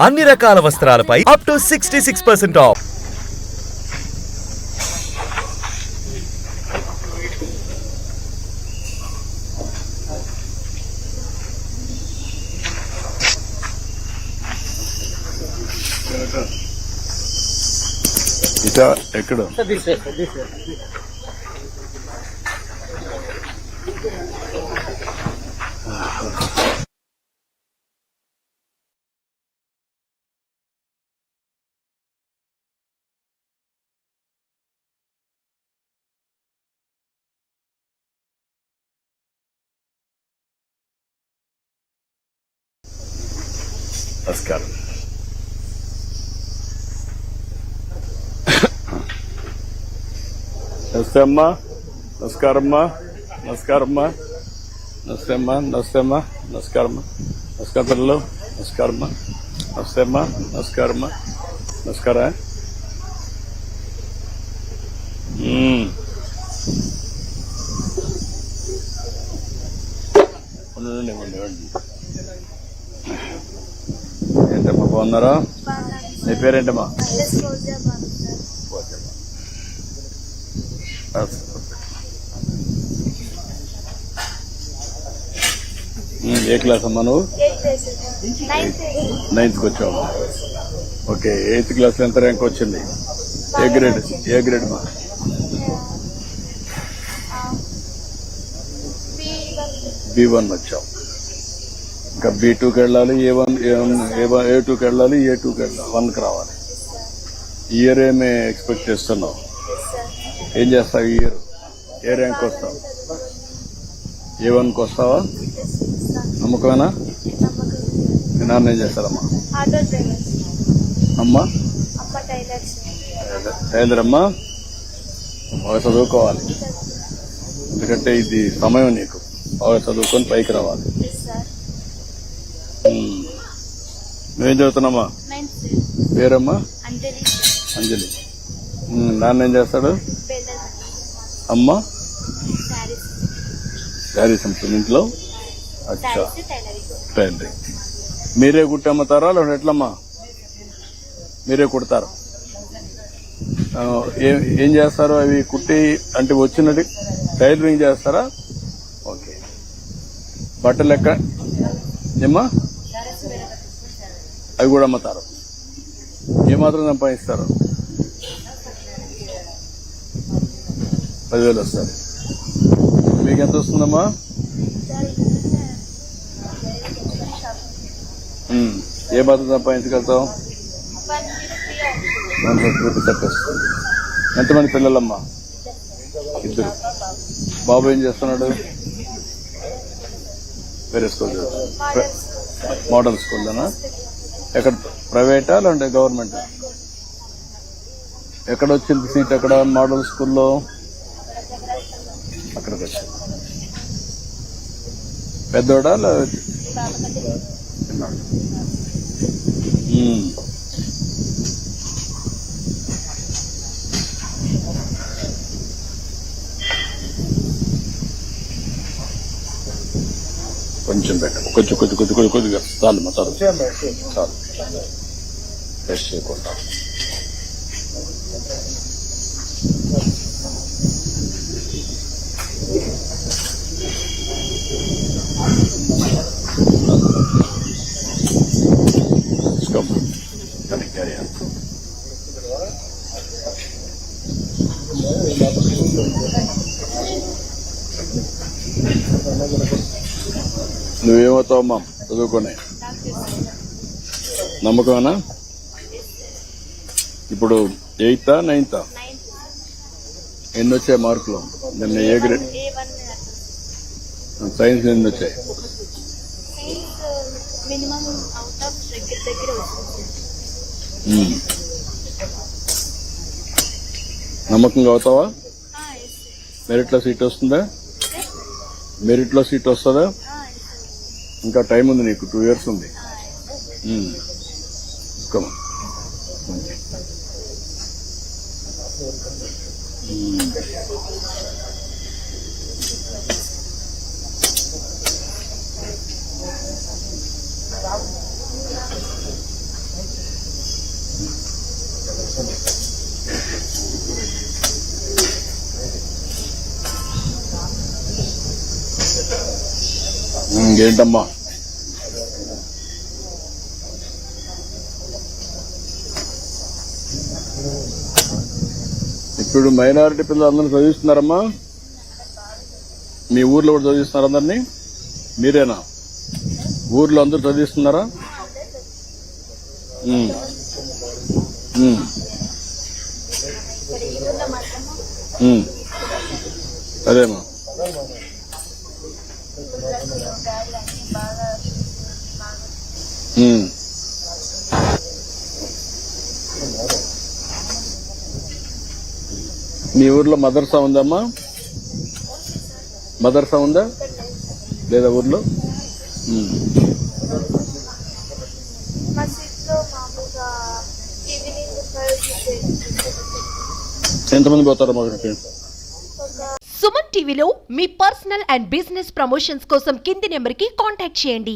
అన్ని రకాల వస్త్రాలపై up to 66% of. ఎక్కడ నమస్కారం. నమస్తే అమ్మా. నమస్కారమ్మా. నమస్కారమ్మా. నమస్తే అమ్మా. నమస్తే అమ్మా. నమస్కారమ్మా. నమస్కారం పిల్లలు. నమస్కారమ్మా. నమస్తే అమ్మా. నమస్కారమ్మా. నమస్కారం. ఏంటమ్మా బాగున్నారా? నీ పేరేంటమ్మా? ఏ క్లాస్ అమ్మా నువ్వు? 9th వచ్చావు. ఓకే. 8th క్లాస్ ఎంత ర్యాంక్ వచ్చింది? A grade? ఏ గ్రేడ్ మా? B1 వచ్చావు. ఇంకా B2కి వెళ్ళాలి, A2కి వెళ్ళాలి, A2కి వెళ్ళాలి, 1కి రావాలి. ఈ ఇయర్ ఏమి ఎక్స్పెక్ట్ చేస్తున్నావు? ఏం చేస్తావు ఈ ఇయర్? ఏ ర్యాంక్ వస్తావు? A1కి వస్తావా? నమ్మకమేనా? మీ నాన్న ఏం చేస్తారమ్మా? అమ్మా టైలర్ అమ్మా. బాగా చదువుకోవాలి, ఎందుకంటే ఇది సమయం నీకు. బాగా చదువుకొని పైకి రావాలి. నువ్వేం చదువుతున్నామ్మా? పేరమ్మా? అంజలి. నాన్న ఏం చేస్తాడు? అమ్మా శారీస్ అమ్ముతుంది ఇంట్లో. అచ్చా, టైలరింగ్. మీరే కుట్టి అమ్ముతారా లేదా ఎట్లమ్మా? మీరే కుడతారు. ఏం చేస్తారు అవి కుట్టి? అంటే వచ్చినది టైలరింగ్ చేస్తారా? ఓకే. బట్టలు లెక్క ఏమ్మా? అవి కూడా అమ్ముతారు. ఏమాత్రం సంపాదిస్తారు? 10,000 వస్తారు. మీకెంత వస్తుందమ్మా? ఏ మాత్రం సంపాదించగలుగుతావు? 150 చెప్పేస్తుంది. ఎంతమంది పిల్లలమ్మా? 2. బాబు ఏం చేస్తున్నాడు? వేరే స్కూల్, మోడల్ స్కూల్లోనా? ఎక్కడ, ప్రైవేటా లేదంటే గవర్నమెంట్? ఎక్కడ వచ్చింది సీట్? అక్కడ మోడల్ స్కూల్లో అక్కడికి వచ్చింది. పెద్దోడా లేదా చిన్నాడు? కొంచెం పెట్టండి. కొద్దిగా చాలు మా చాలు చాలు. ఫ్రెష్ చేయకుండా నువ్వేమవుతావమ్మా చదువుకొని? నమ్మకమేనా? ఇప్పుడు 8th 9th ఎన్ని వచ్చాయి మార్కులు? నిన్న ఏ గ్రేడ్? సైన్స్ ఎన్ని వచ్చాయి? నమ్మకంగా అవుతావా? మెరిట్లో సీట్ వస్తుందా? మెరిట్లో సీట్ వస్తుందా? ఇంకా టైం ఉంది నీకు, 2 years ఉంది. ఇంకేంటమ్మా? ఇప్పుడు మైనారిటీ పిల్లలు అందరూ చదివిస్తున్నారమ్మా? మీ ఊర్లో కూడా చదివిస్తున్నారు అందరినీ? మీరేనా? ఊర్లో అందరూ చదివిస్తున్నారా? అదేమా. మీ ఊర్లో మదర్సా ఉందమ్మా? మదర్సా ఉందా లేదా ఊర్లో? ఎంతమంది పోతారమ్మా అక్కడికి? సుమన్ టీవీలో మీ పర్సనల్ అండ్ బిజినెస్ ప్రమోషన్స్ కోసం కింది నెంబర్కి కాంటాక్ట్ చేయండి.